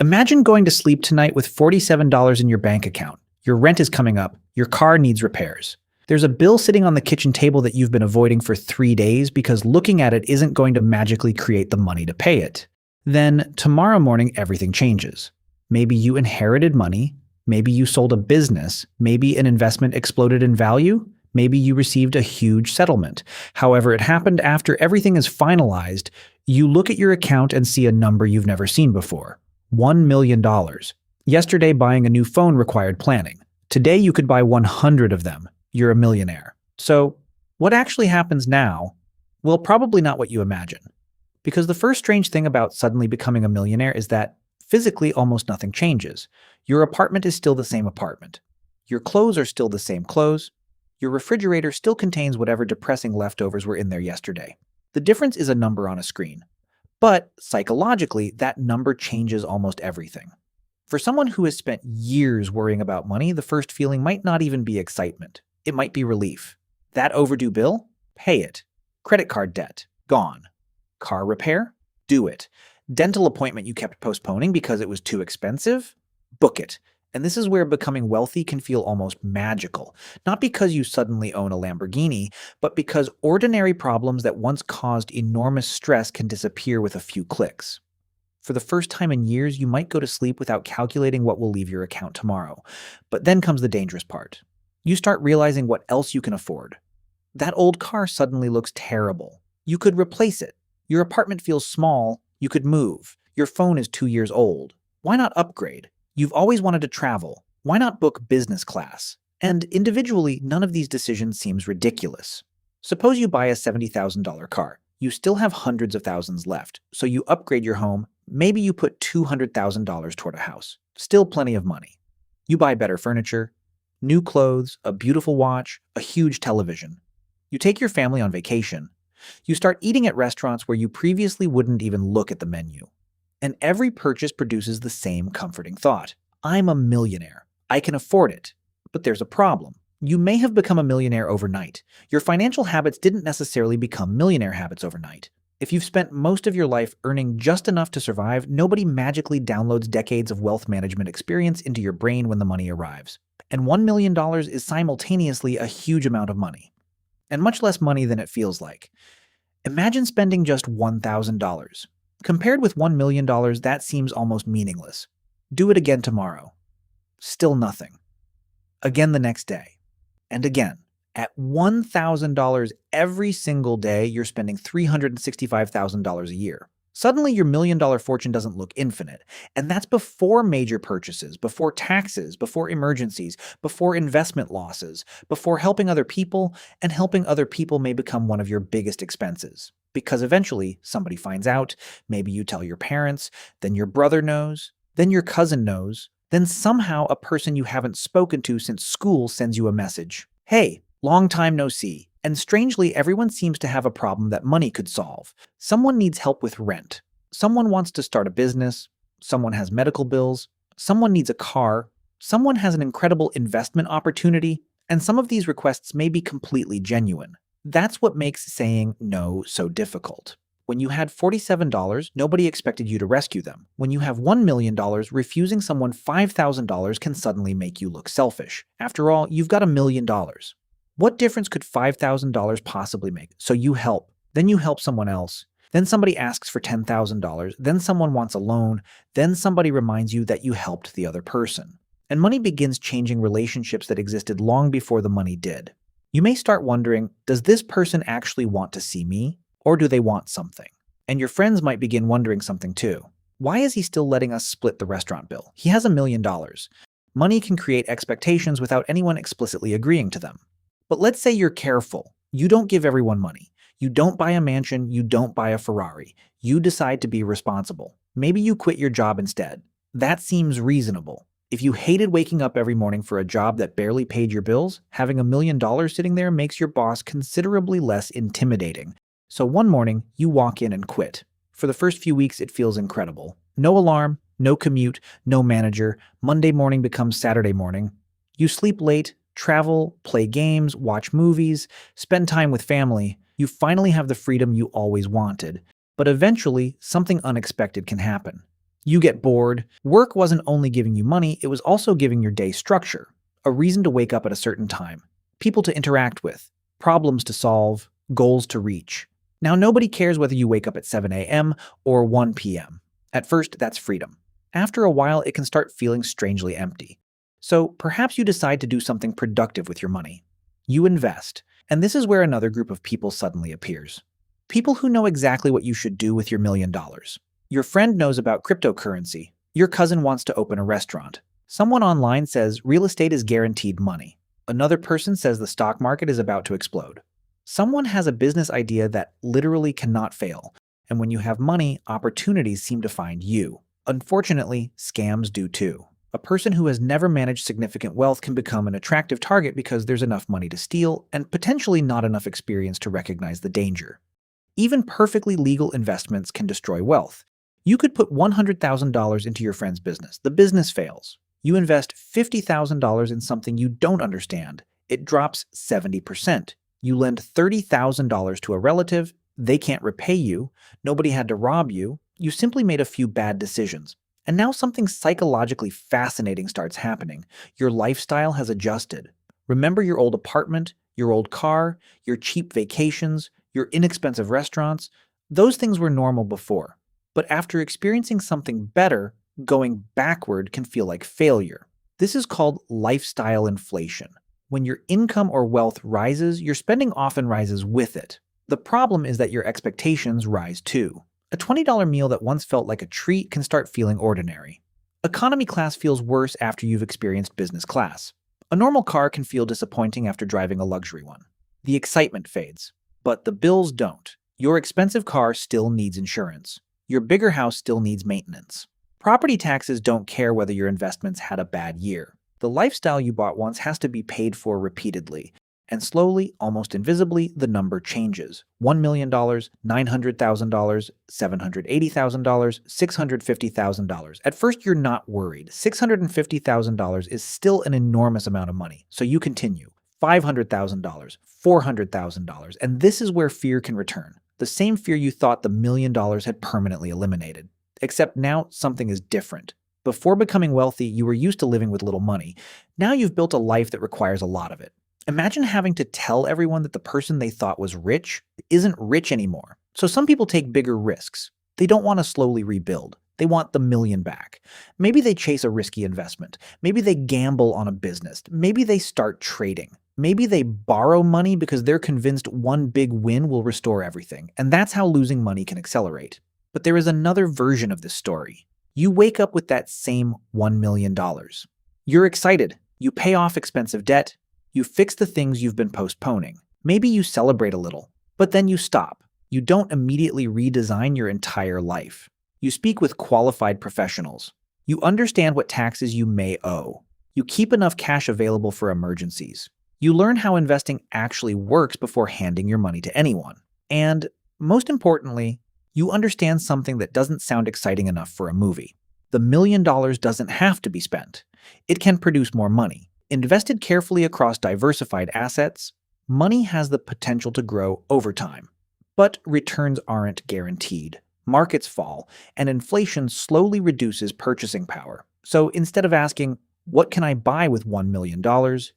Imagine going to sleep tonight with $47 in your bank account. Your rent is coming up. Your car needs repairs. There's a bill sitting on the kitchen table that you've been avoiding for 3 days because looking at it isn't going to magically create the money to pay it. Then, tomorrow morning, everything changes. Maybe you inherited money. Maybe you sold a business. Maybe an investment exploded in value. Maybe you received a huge settlement. However, it happened after everything is finalized. You look at your account and see a number you've never seen before. $1 million. Yesterday, buying a new phone required planning. Today, you could buy 100 of them. You're a millionaire. So, what actually happens now? Well, probably not what you imagine. Because the first strange thing about suddenly becoming a millionaire is that physically almost nothing changes. Your apartment is still the same apartment. Your clothes are still the same clothes. Your refrigerator still contains whatever depressing leftovers were in there yesterday. The difference is a number on a screen. But psychologically, that number changes almost everything. For someone who has spent years worrying about money, the first feeling might not even be excitement. It might be relief. That overdue bill? Pay it. Credit card debt? Gone. Car repair? Do it. Dental appointment you kept postponing because it was too expensive? Book it. And this is where becoming wealthy can feel almost magical. Not because you suddenly own a Lamborghini, but because ordinary problems that once caused enormous stress can disappear with a few clicks. For the first time in years, you might go to sleep without calculating what will leave your account tomorrow. But then comes the dangerous part. You start realizing what else you can afford. That old car suddenly looks terrible. You could replace it. Your apartment feels small. You could move. Your phone is 2 years old. Why not upgrade? You've always wanted to travel. Why not book business class? And individually, none of these decisions seems ridiculous. Suppose you buy a $70,000 car. You still have hundreds of thousands left, so you upgrade your home. Maybe you put $200,000 toward a house. Still plenty of money. You buy better furniture, new clothes, a beautiful watch, a huge television. You take your family on vacation. You start eating at restaurants where you previously wouldn't even look at the menu. And every purchase produces the same comforting thought. I'm a millionaire. I can afford it. But there's a problem. You may have become a millionaire overnight. Your financial habits didn't necessarily become millionaire habits overnight. If you've spent most of your life earning just enough to survive, nobody magically downloads decades of wealth management experience into your brain when the money arrives. And $1 million is simultaneously a huge amount of money. And much less money than it feels like. Imagine spending just $1,000. Compared with $1 million, that seems almost meaningless. Do it again tomorrow. Still nothing. Again the next day. And again. At $1,000 every single day, you're spending $365,000 a year. Suddenly, your $1 million fortune doesn't look infinite. And that's before major purchases, before taxes, before emergencies, before investment losses, before helping other people, and helping other people may become one of your biggest expenses. Because eventually, somebody finds out, maybe you tell your parents, then your brother knows, then your cousin knows, then somehow a person you haven't spoken to since school sends you a message. Hey, long time no see. And strangely, everyone seems to have a problem that money could solve. Someone needs help with rent. Someone wants to start a business. Someone has medical bills. Someone needs a car. Someone has an incredible investment opportunity. And some of these requests may be completely genuine. That's what makes saying no so difficult. When you had $47, nobody expected you to rescue them. When you have $1 million, refusing someone $5,000 can suddenly make you look selfish. After all, you've got $1 million. What difference could $5,000 possibly make? So you help. Then you help someone else. Then somebody asks for $10,000. Then someone wants a loan. Then somebody reminds you that you helped the other person. And money begins changing relationships that existed long before the money did. You may start wondering, does this person actually want to see me? Or do they want something? And your friends might begin wondering something too. Why is he still letting us split the restaurant bill? He has $1 million. Money can create expectations without anyone explicitly agreeing to them. But let's say you're careful. You don't give everyone money. You don't buy a mansion. You don't buy a Ferrari. You decide to be responsible. Maybe you quit your job instead. That seems reasonable. If you hated waking up every morning for a job that barely paid your bills, having $1 million sitting there makes your boss considerably less intimidating. So one morning, you walk in and quit. For the first few weeks, it feels incredible. No alarm, no commute, no manager. Monday morning becomes Saturday morning. You sleep late, travel, play games, watch movies, spend time with family. You finally have the freedom you always wanted. But eventually, something unexpected can happen. You get bored. Work wasn't only giving you money, it was also giving your day structure, a reason to wake up at a certain time, people to interact with, problems to solve, goals to reach. Now, nobody cares whether you wake up at 7 a.m. or 1 p.m. At first, that's freedom. After a while, it can start feeling strangely empty. So perhaps you decide to do something productive with your money. You invest, and this is where another group of people suddenly appears. People who know exactly what you should do with your $1,000,000. Your friend knows about cryptocurrency. Your cousin wants to open a restaurant. Someone online says real estate is guaranteed money. Another person says the stock market is about to explode. Someone has a business idea that literally cannot fail, and when you have money, opportunities seem to find you. Unfortunately, scams do too. A person who has never managed significant wealth can become an attractive target because there's enough money to steal and potentially not enough experience to recognize the danger. Even perfectly legal investments can destroy wealth. You could put $100,000 into your friend's business. The business fails. You invest $50,000 in something you don't understand. It drops 70%. You lend $30,000 to a relative. They can't repay you. Nobody had to rob you. You simply made a few bad decisions. And now something psychologically fascinating starts happening. Your lifestyle has adjusted. Remember your old apartment, your old car, your cheap vacations, your inexpensive restaurants? Those things were normal before. But after experiencing something better, going backward can feel like failure. This is called lifestyle inflation. When your income or wealth rises, your spending often rises with it. The problem is that your expectations rise too. A $20 meal that once felt like a treat can start feeling ordinary. Economy class feels worse after you've experienced business class. A normal car can feel disappointing after driving a luxury one. The excitement fades, but the bills don't. Your expensive car still needs insurance. Your bigger house still needs maintenance. Property taxes don't care whether your investments had a bad year. The lifestyle you bought once has to be paid for repeatedly. And slowly, almost invisibly, the number changes. $1 million, $900,000, $780,000, $650,000. At first, you're not worried. $650,000 is still an enormous amount of money, so you continue. $500,000, $400,000, and this is where fear can return. The same fear you thought the $1,000,000 had permanently eliminated. Except now, something is different. Before becoming wealthy, you were used to living with little money. Now you've built a life that requires a lot of it. Imagine having to tell everyone that the person they thought was rich isn't rich anymore. So some people take bigger risks. They don't want to slowly rebuild. They want the million back. Maybe they chase a risky investment. Maybe they gamble on a business. Maybe they start trading. Maybe they borrow money because they're convinced one big win will restore everything. And that's how losing money can accelerate. But there is another version of this story. You wake up with that same $1 million. You're excited. You pay off expensive debt. You fix the things you've been postponing. Maybe you celebrate a little, but then you stop. You don't immediately redesign your entire life. You speak with qualified professionals. You understand what taxes you may owe. You keep enough cash available for emergencies. You learn how investing actually works before handing your money to anyone. And, most importantly, you understand something that doesn't sound exciting enough for a movie. The $1 million doesn't have to be spent. It can produce more money. Invested carefully across diversified assets, money has the potential to grow over time. But returns aren't guaranteed. Markets fall, and inflation slowly reduces purchasing power. So instead of asking, what can I buy with $1 million,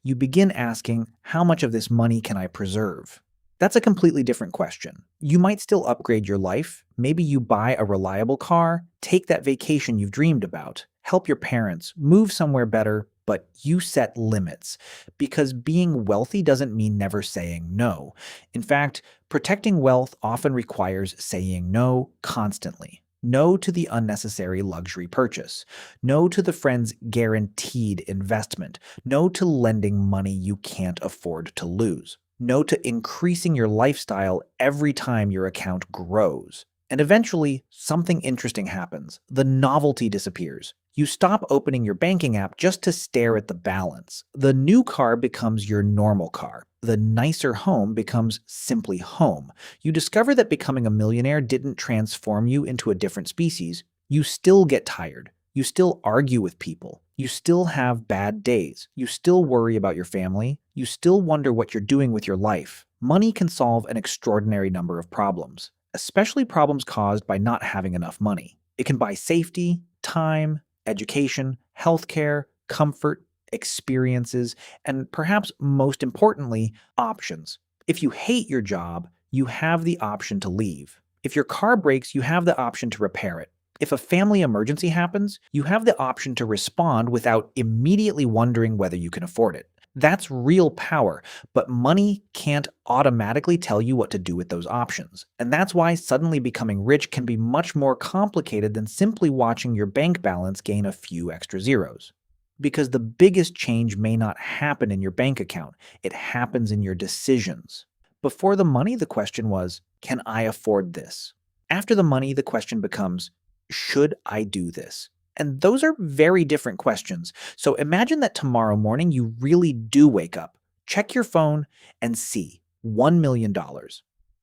you begin asking, how much of this money can I preserve? That's a completely different question. You might still upgrade your life. Maybe you buy a reliable car, take that vacation you've dreamed about, help your parents, move somewhere better, but you set limits. Because being wealthy doesn't mean never saying no. In fact, protecting wealth often requires saying no constantly. No to the unnecessary luxury purchase. No to the friend's guaranteed investment. No to lending money you can't afford to lose. No to increasing your lifestyle every time your account grows. And eventually, something interesting happens. The novelty disappears. You stop opening your banking app just to stare at the balance. The new car becomes your normal car. The nicer home becomes simply home. You discover that becoming a millionaire didn't transform you into a different species. You still get tired. You still argue with people. You still have bad days. You still worry about your family. You still wonder what you're doing with your life. Money can solve an extraordinary number of problems, especially problems caused by not having enough money. It can buy safety, time, education, healthcare, comfort, experiences, and perhaps most importantly, options. If you hate your job, you have the option to leave. If your car breaks, you have the option to repair it. If a family emergency happens, you have the option to respond without immediately wondering whether you can afford it. That's real power, but money can't automatically tell you what to do with those options. And that's why suddenly becoming rich can be much more complicated than simply watching your bank balance gain a few extra zeros. Because the biggest change may not happen in your bank account, it happens in your decisions. Before the money, the question was, can I afford this? After the money, the question becomes, should I do this? And those are very different questions. So imagine that tomorrow morning you really do wake up, check your phone, and see $1 million.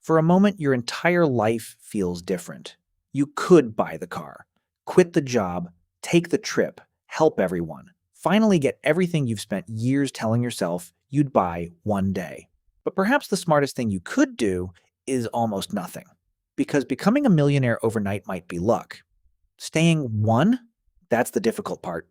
For a moment, your entire life feels different. You could buy the car, quit the job, take the trip, help everyone, finally get everything you've spent years telling yourself you'd buy one day. But perhaps the smartest thing you could do is almost nothing. Because becoming a millionaire overnight might be luck. Staying one, that's the difficult part.